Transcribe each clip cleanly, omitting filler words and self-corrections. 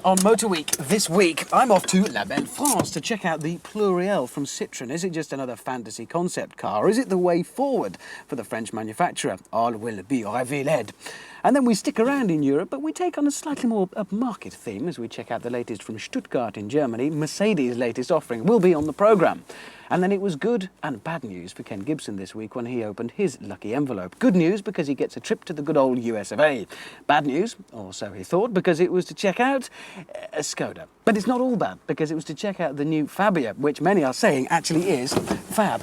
On Motor Week this week, I'm off to La Belle France to check out the Pluriel from Citroen. Is it just another fantasy concept car, or is it the way forward for the French manufacturer? All will be révélé. And then we stick around in Europe, but we take on a slightly more upmarket theme as we check out the latest from Stuttgart in Germany. Mercedes' latest offering will be on the programme. And then it was good and bad news for Ken Gibson this week when he opened his lucky envelope. Good news because he gets a trip to the good old US of A. Bad news, or so he thought, because it was to check out a Skoda. But it's not all bad, because it was to check out the new Fabia, which many are saying actually is fab.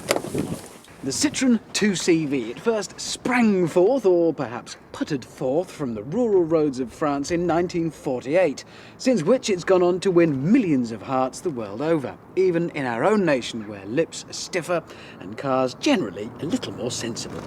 The Citroen 2CV at first sprang forth, or perhaps puttered forth, from the rural roads of France in 1948, since which it's gone on to win millions of hearts the world over, even in our own nation where lips are stiffer and cars generally a little more sensible.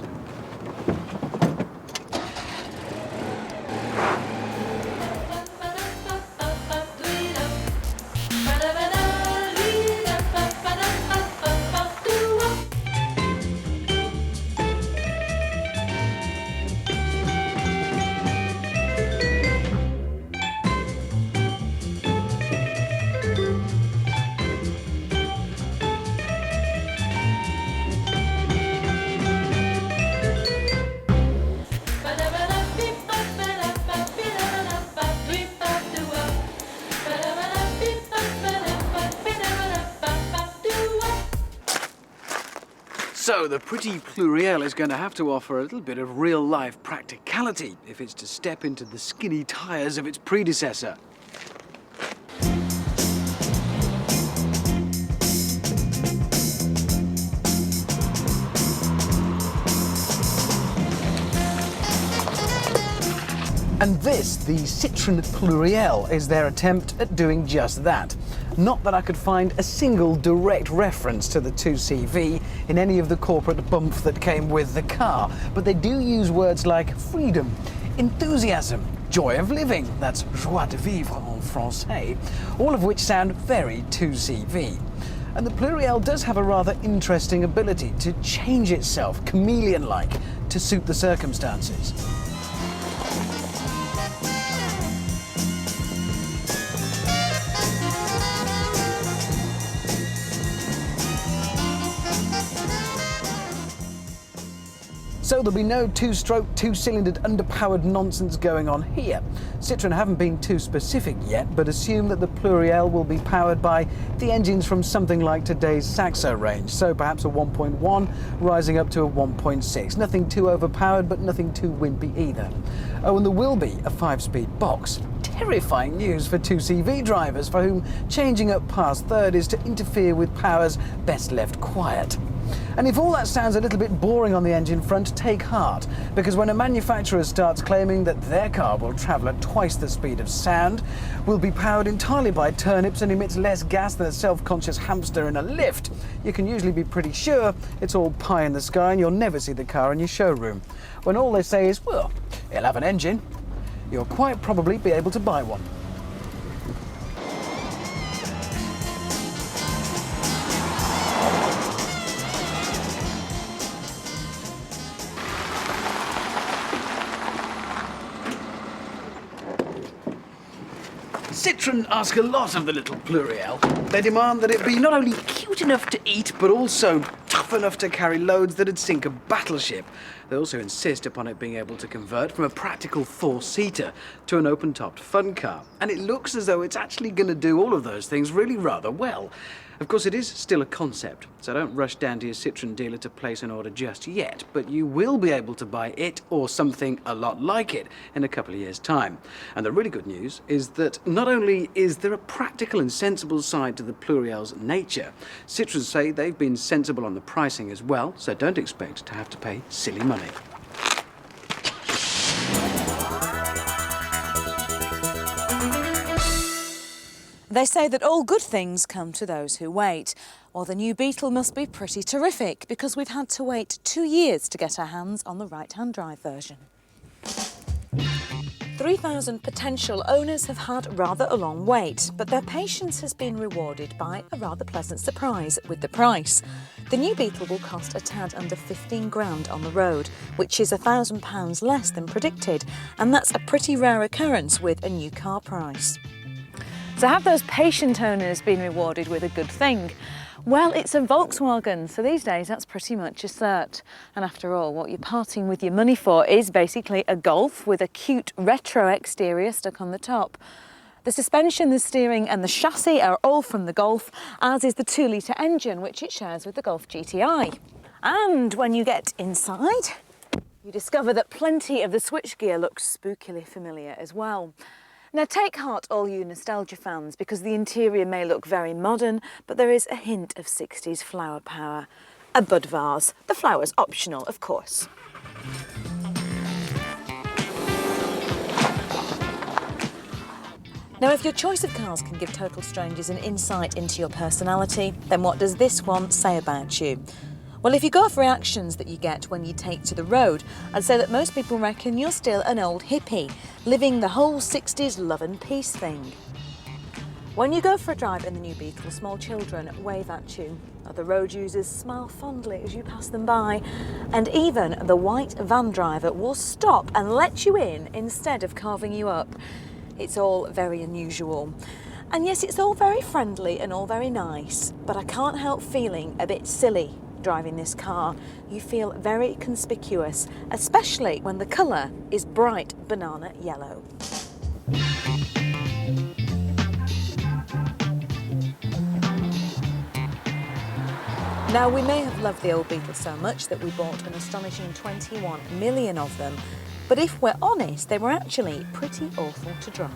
So the pretty Pluriel is going to have to offer a little bit of real-life practicality if it's to step into the skinny tyres of its predecessor. And this, the Citroen Pluriel, is their attempt at doing just that. Not that I could find a single direct reference to the 2CV in any of the corporate bump that came with the car, but they do use words like freedom, enthusiasm, joy of living, that's joie de vivre en français, all of which sound very 2CV. And the Pluriel does have a rather interesting ability to change itself, chameleon-like, to suit the circumstances. So there'll be no two-stroke, two-cylindered, underpowered nonsense going on here. Citroen haven't been too specific yet, but assume that the Pluriel will be powered by the engines from something like today's Saxo range, so perhaps a 1.1 rising up to a 1.6. Nothing too overpowered, but nothing too wimpy either. Oh, and there will be a 5-speed box. Terrifying news for 2CV drivers, for whom changing up past third is to interfere with powers best left quiet. And if all that sounds a little bit boring on the engine front, take heart, because when a manufacturer starts claiming that their car will travel at twice the speed of sound, will be powered entirely by turnips and emits less gas than a self-conscious hamster in a lift, you can usually be pretty sure it's all pie in the sky and you'll never see the car in your showroom. When all they say is, well, it'll have an engine, you'll quite probably be able to buy one. Citroen ask a lot of the little Pluriel. They demand that it be not only cute enough to eat, but also tough enough to carry loads that'd sink a battleship. They also insist upon it being able to convert from a practical four-seater to an open-topped fun car. And it looks as though it's actually going to do all of those things really rather well. Of course, it is still a concept, so don't rush down to your Citroen dealer to place an order just yet, but you will be able to buy it or something a lot like it in a couple of years' time. And the really good news is that not only is there a practical and sensible side to the Pluriel's nature, Citroen say they've been sensible on the pricing as well, so don't expect to have to pay silly money. They say that all good things come to those who wait. Well, the new Beetle must be pretty terrific, because we've had to wait 2 years to get our hands on the right-hand drive version. 3,000 potential owners have had rather a long wait, but their patience has been rewarded by a rather pleasant surprise with the price. The new Beetle will cost a tad under 15 grand on the road, which is £1,000 less than predicted, and that's a pretty rare occurrence with a new car price. So have those patient owners been rewarded with a good thing? Well, it's a Volkswagen, so these days that's pretty much a cert. And after all, what you're parting with your money for is basically a Golf with a cute retro exterior stuck on the top. The suspension, the steering and the chassis are all from the Golf, as is the 2-litre engine, which it shares with the Golf GTI. And when you get inside, you discover that plenty of the switchgear looks spookily familiar as well. Now take heart all you nostalgia fans, because the interior may look very modern, but there is a hint of 60s flower power. A bud vase, the flowers optional of course. Now if your choice of cars can give total strangers an insight into your personality, then what does this one say about you? Well, if you go off reactions that you get when you take to the road, I'd say that most people reckon you're still an old hippie, living the whole 60s love and peace thing. When you go for a drive in the new Beetle, small children wave at you. Other road users smile fondly as you pass them by. And even the white van driver will stop and let you in instead of carving you up. It's all very unusual. And yes, it's all very friendly and all very nice, but I can't help feeling a bit silly driving this car. You feel very conspicuous, especially when the colour is bright banana yellow. Now, we may have loved the old Beetle so much that we bought an astonishing 21 million of them, but if we're honest, they were actually pretty awful to drive.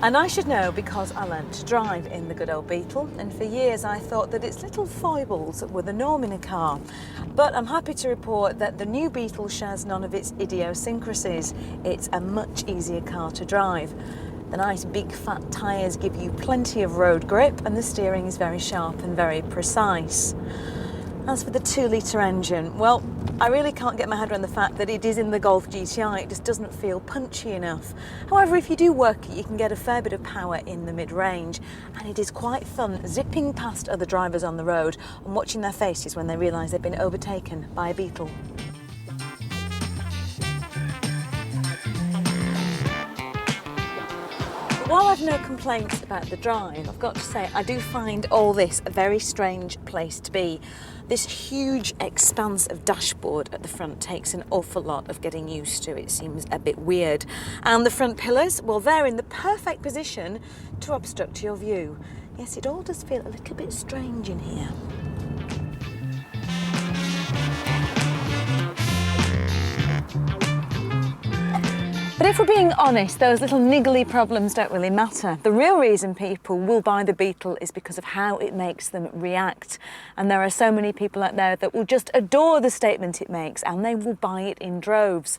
And I should know because I learnt to drive in the good old Beetle, and for years I thought that its little foibles were the norm in a car. But I'm happy to report that the new Beetle shares none of its idiosyncrasies. It's a much easier car to drive. The nice big fat tyres give you plenty of road grip, and the steering is very sharp and very precise. As for the 2-litre engine, well, I really can't get my head around the fact that it is in the Golf GTI. It just doesn't feel punchy enough. However, if you do work it, you can get a fair bit of power in the mid-range, and it is quite fun zipping past other drivers on the road and watching their faces when they realise they've been overtaken by a Beetle. While I've no complaints about the drive, I've got to say I do find all this a very strange place to be. This huge expanse of dashboard at the front takes an awful lot of getting used to. It seems a bit weird. And the front pillars, well, they're in the perfect position to obstruct your view. Yes, it all does feel a little bit strange in here. But if we're being honest, those little niggly problems don't really matter. The real reason people will buy the Beetle is because of how it makes them react. And there are so many people out there that will just adore the statement it makes, and they will buy it in droves.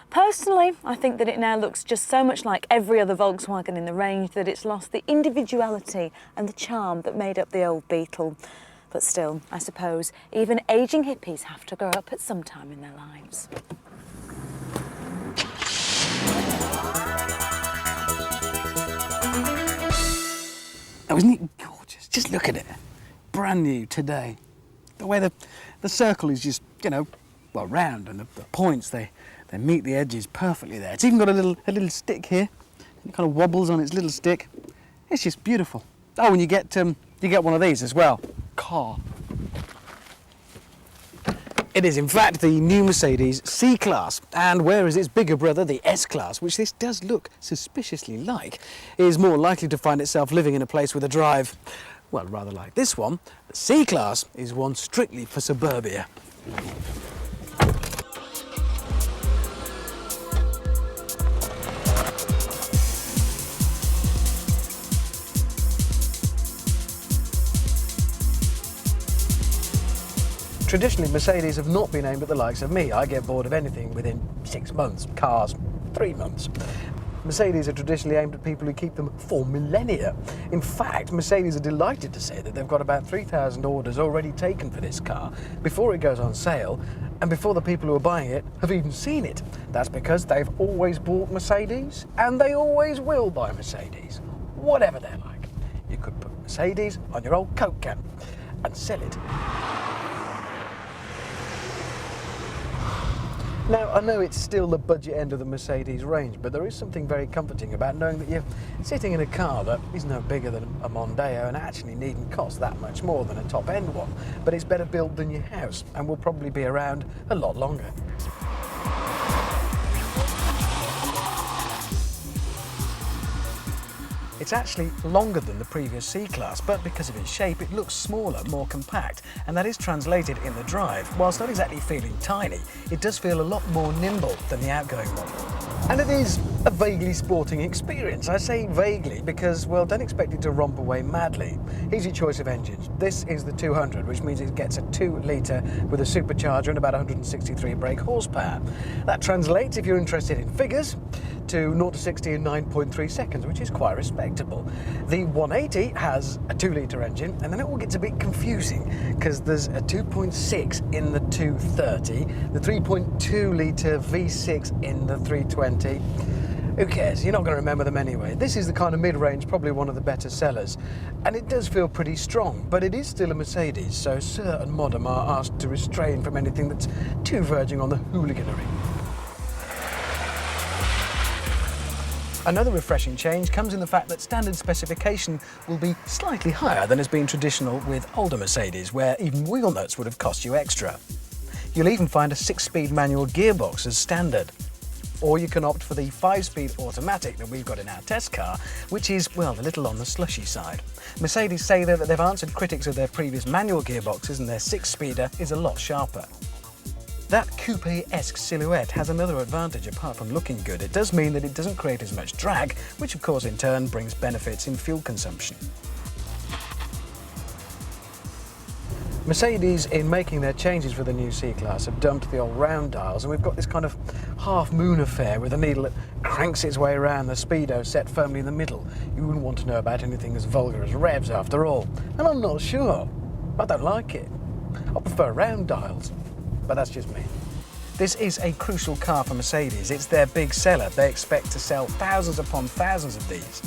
Personally, I think that it now looks just so much like every other Volkswagen in the range that it's lost the individuality and the charm that made up the old Beetle. But still, I suppose, even ageing hippies have to grow up at some time in their lives. Oh, isn't it gorgeous? Just look at it. Brand new today. The way the circle is just, you know, well, round, and the points, they meet the edges perfectly there. It's even got a little stick here. It kind of wobbles on its little stick. It's just beautiful. Oh, and you get one of these as well. Car. It is, in fact, the new Mercedes C-Class, and whereas its bigger brother, the S-Class, which this does look suspiciously like, is more likely to find itself living in a place with a drive, well, rather like this one, the C-Class is one strictly for suburbia. Traditionally, Mercedes have not been aimed at the likes of me. I get bored of anything within 6 months, cars 3 months. Mercedes are traditionally aimed at people who keep them for millennia. In fact, Mercedes are delighted to say that they've got about 3,000 orders already taken for this car before it goes on sale and before the people who are buying it have even seen it. That's because they've always bought Mercedes and they always will buy Mercedes, whatever they're like. You could put Mercedes on your old Coke can and sell it. Now, I know it's still the budget end of the Mercedes range, but there is something very comforting about knowing that you're sitting in a car that is no bigger than a Mondeo and actually needn't cost that much more than a top-end one, but it's better built than your house and will probably be around a lot longer. It's actually longer than the previous C-Class, but because of its shape, it looks smaller, more compact, and that is translated in the drive. Whilst not exactly feeling tiny, it does feel a lot more nimble than the outgoing model. And it is a vaguely sporting experience. I say vaguely because, well, don't expect it to romp away madly. Here's your choice of engines. This is the 200, which means it gets a 2-litre with a supercharger and about 163 brake horsepower. That translates, if you're interested in figures, to 0 to 60 in 9.3 seconds, which is quite respectable. The 180 has a 2-litre engine, and then it all gets a bit confusing because there's a 2.6 in the 230, the 3.2-litre V6 in the 320. Who cares? You're not going to remember them anyway. This is the kind of mid-range, probably one of the better sellers. And it does feel pretty strong, but it is still a Mercedes, so Sir and Madam are asked to restrain from anything that's too verging on the hooliganery. Another refreshing change comes in the fact that standard specification will be slightly higher than has been traditional with older Mercedes, where even wheel nuts would have cost you extra. You'll even find a 6-speed manual gearbox as standard. Or you can opt for the 5-speed automatic that we've got in our test car, which is, well, a little on the slushy side. Mercedes say that they've answered critics of their previous manual gearboxes and their 6-speeder is a lot sharper. That coupe-esque silhouette has another advantage apart from looking good. It does mean that it doesn't create as much drag, which of course in turn brings benefits in fuel consumption. Mercedes, in making their changes for the new C-Class, have dumped the old round dials, and we've got this kind of half-moon affair with a needle that cranks its way around the speedo set firmly in the middle. You wouldn't want to know about anything as vulgar as revs after all. And I'm not sure. I don't like it. I prefer round dials. But that's just me. This is a crucial car for Mercedes. It's their big seller. They expect to sell thousands upon thousands of these.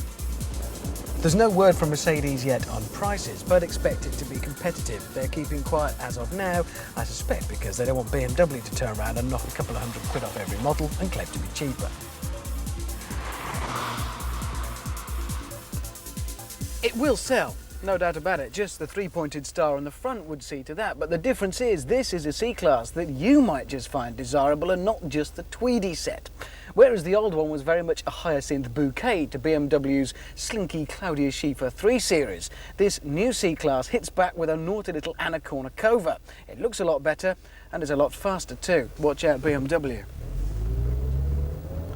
There's no word from Mercedes yet on prices, but expect it to be competitive. They're keeping quiet as of now, I suspect because they don't want BMW to turn around and knock a couple of £100 off every model and claim to be cheaper. It will sell. No doubt about it, just the 3-pointed star on the front would see to that, but the difference is this is a C-Class that you might just find desirable and not just the Tweedy set. Whereas the old one was very much a hyacinth bouquet to BMW's slinky Claudia Schiffer 3 Series, this new C-Class hits back with a naughty little Anna Kournikova. It looks a lot better and is a lot faster too. Watch out BMW.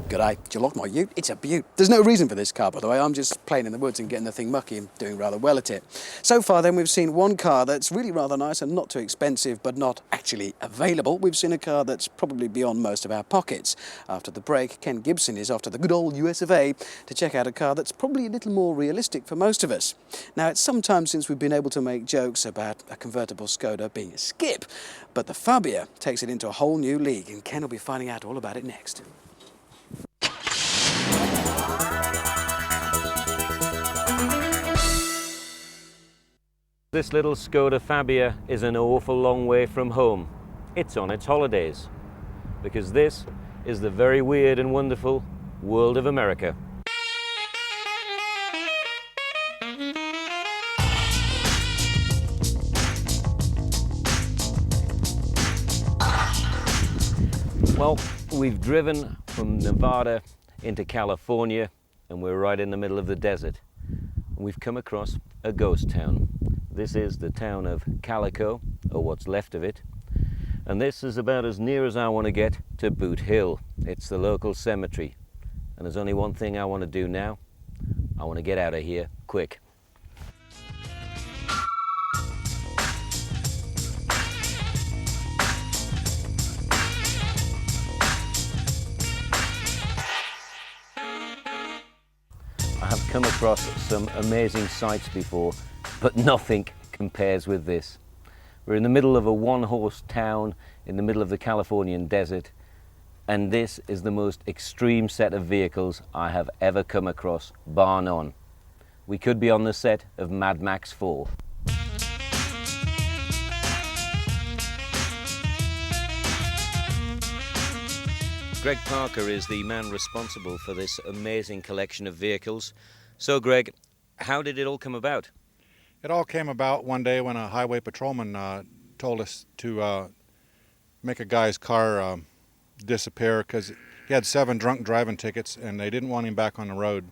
G'day, do you like my ute? It's a beaut. There's no reason for this car, by the way. I'm just playing in the woods and getting the thing mucky and doing rather well at it. So far then, we've seen one car that's really rather nice and not too expensive, but not actually available. We've seen a car that's probably beyond most of our pockets. After the break, Ken Gibson is off to the good old US of A to check out a car that's probably a little more realistic for most of us. Now, it's some time since we've been able to make jokes about a convertible Skoda being a skip, but the Fabia takes it into a whole new league, and Ken will be finding out all about it next. This little Skoda Fabia is an awful long way from home. It's on its holidays, because this is the very weird and wonderful world of America. Well, we've driven from Nevada into California, and we're right in the middle of the desert. We've come across a ghost town. This is the town of Calico, or what's left of it, and this is about as near as I want to get to Boot Hill. It's the local cemetery, and there's only one thing I want to do now. I want to get out of here quick. I've come across some amazing sights before, but nothing compares with this. We're in the middle of a one-horse town in the middle of the Californian desert, and this is the most extreme set of vehicles I have ever come across, bar none. We could be on the set of Mad Max 4. Greg Parker is the man responsible for this amazing collection of vehicles. So Greg, how did it all come about? It all came about one day when a highway patrolman told us to make a guy's car disappear because he had 7 drunk driving tickets and they didn't want him back on the road.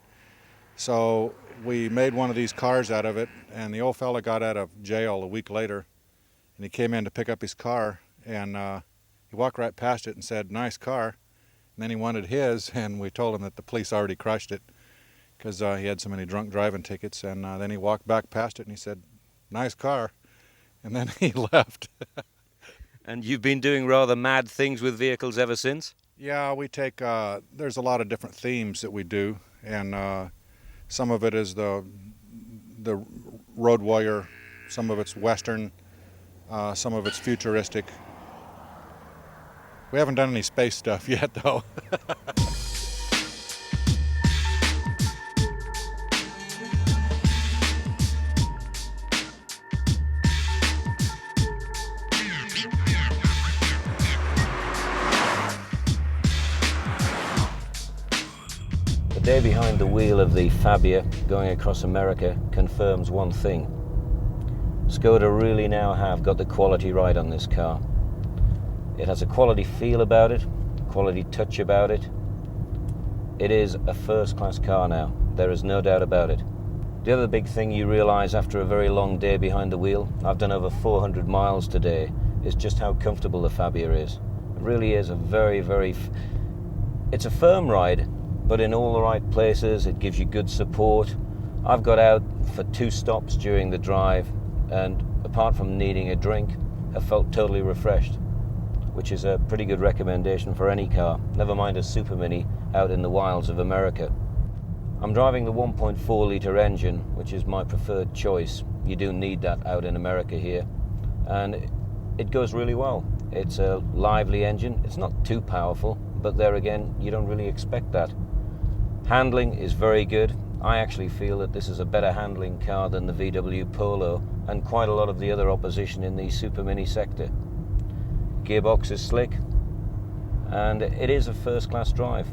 So we made one of these cars out of it, and the old fella got out of jail a week later, and he came in to pick up his car, and he walked right past it and said, "Nice car." And then he wanted his, and we told him that the police already crushed it because he had so many drunk driving tickets. And then he walked back past it and he said, "Nice car," and then he left. And you've been doing rather mad things with vehicles ever since? Yeah, we take, there's a lot of different themes that we do, and some of it is the road warrior, some of it's Western, some of it's futuristic. We haven't done any space stuff yet, though. The day behind the wheel of the Fabia going across America confirms one thing. Skoda really now have got the quality right on this car. It has a quality feel about it, quality touch about it. It is a first-class car now, there is no doubt about it. The other big thing you realise after a very long day behind the wheel, I've done over 400 miles today, is just how comfortable the Fabia is. It really is a it's a firm ride, but in all the right places. It gives you good support. I've got out for 2 stops during the drive, and apart from needing a drink, I felt totally refreshed, which is a pretty good recommendation for any car, never mind a super mini out in the wilds of America. I'm driving the 1.4 litre engine, which is my preferred choice. You do need that out in America here, and it goes really well. It's a lively engine. It's not too powerful, but there again, you don't really expect that. Handling is very good. I actually feel that this is a better handling car than the VW Polo and quite a lot of the other opposition in the super mini sector. Gearbox is slick, and it is a first-class drive.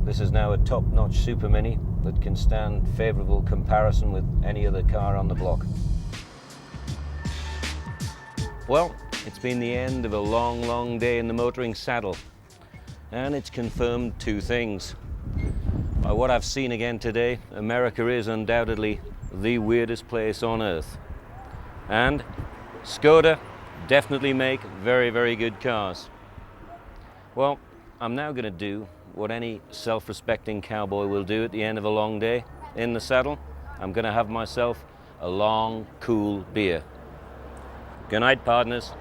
This is now a top-notch super mini that can stand favourable comparison with any other car on the block. Well, it's been the end of a long, long day in the motoring saddle, and it's confirmed 2 things. By what I've seen again today, America is undoubtedly the weirdest place on earth. And Skoda definitely make very, very good cars. Well, I'm now going to do what any self-respecting cowboy will do at the end of a long day in the saddle. I'm going to have myself a long, cool beer. Good night, partners.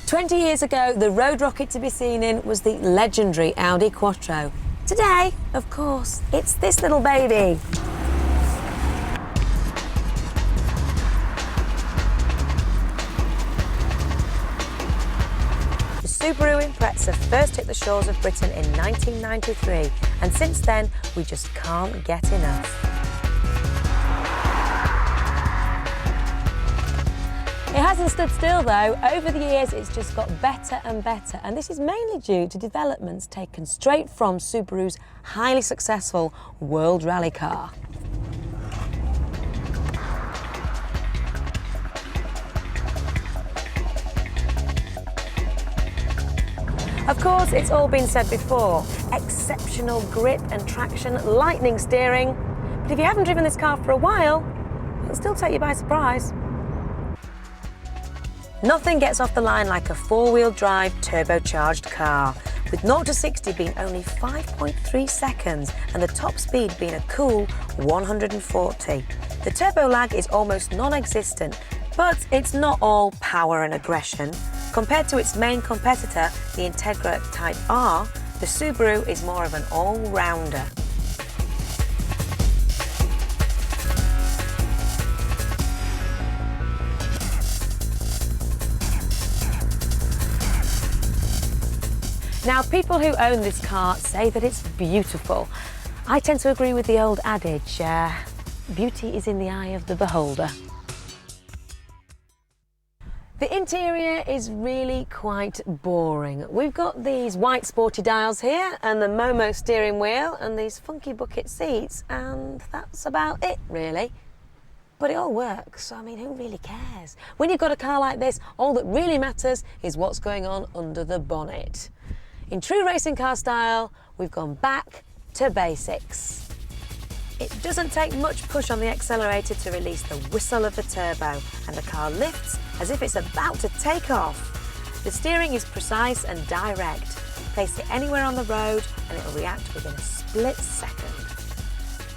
"20 years ago, the road rocket to be seen in was the legendary Audi Quattro. Today, of course, it's this little baby." The Subaru Impreza first hit the shores of Britain in 1993, and since then, we just can't get enough. It hasn't stood still though. Over the years, it's just got better and better, and this is mainly due to developments taken straight from Subaru's highly successful World Rally car. Of course, it's all been said before. Exceptional grip and traction, lightning steering. But if you haven't driven this car for a while, it'll still take you by surprise. Nothing gets off the line like a 4-wheel drive turbocharged car, with 0 to 60 being only 5.3 seconds and the top speed being a cool 140. The turbo lag is almost non-existent, but it's not all power and aggression. Compared to its main competitor, the Integra Type R, the Subaru is more of an all-rounder. Now, people who own this car say that it's beautiful. I tend to agree with the old adage, beauty is in the eye of the beholder. The interior is really quite boring. We've got these white sporty dials here and the Momo steering wheel and these funky bucket seats, and that's about it really. But it all works, so I mean, who really cares? When you've got a car like this, all that really matters is what's going on under the bonnet. In true racing car style, we've gone back to basics. It doesn't take much push on the accelerator to release the whistle of the turbo, and the car lifts as if it's about to take off. The steering is precise and direct. Place it anywhere on the road and it'll react within a split second.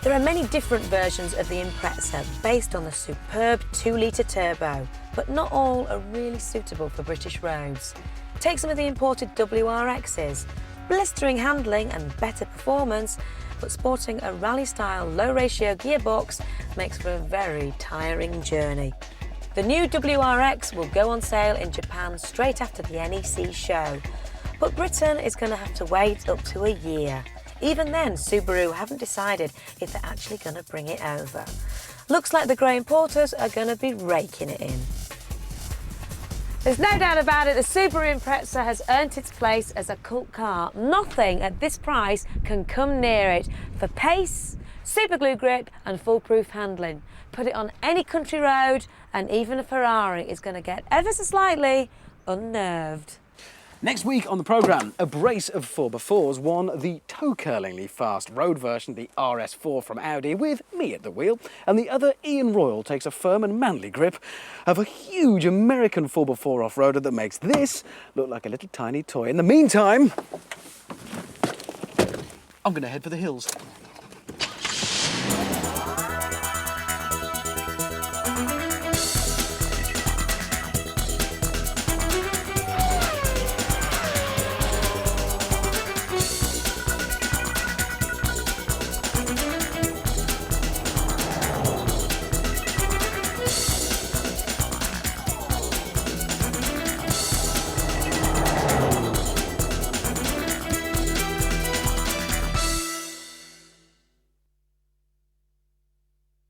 There are many different versions of the Impreza based on the superb 2-litre turbo, but not all are really suitable for British roads. Take some of the imported WRXs. Blistering handling and better performance, but sporting a rally-style low-ratio gearbox makes for a very tiring journey. The new WRX will go on sale in Japan straight after the NEC show, but Britain is going to have to wait up to a year. Even then, Subaru haven't decided if they're actually going to bring it over. Looks like the grey importers are going to be raking it in. There's no doubt about it, the Subaru Impreza has earned its place as a cult car. Nothing at this price can come near it for pace, super glue grip and foolproof handling. Put it on any country road and even a Ferrari is going to get ever so slightly unnerved. Next week on the programme, a brace of 4x4s won the toe-curlingly fast road version, the RS4 from Audi, with me at the wheel, and the other, Ian Royal, takes a firm and manly grip of a huge American 4x4 off-roader that makes this look like a little tiny toy. In the meantime, I'm going to head for the hills.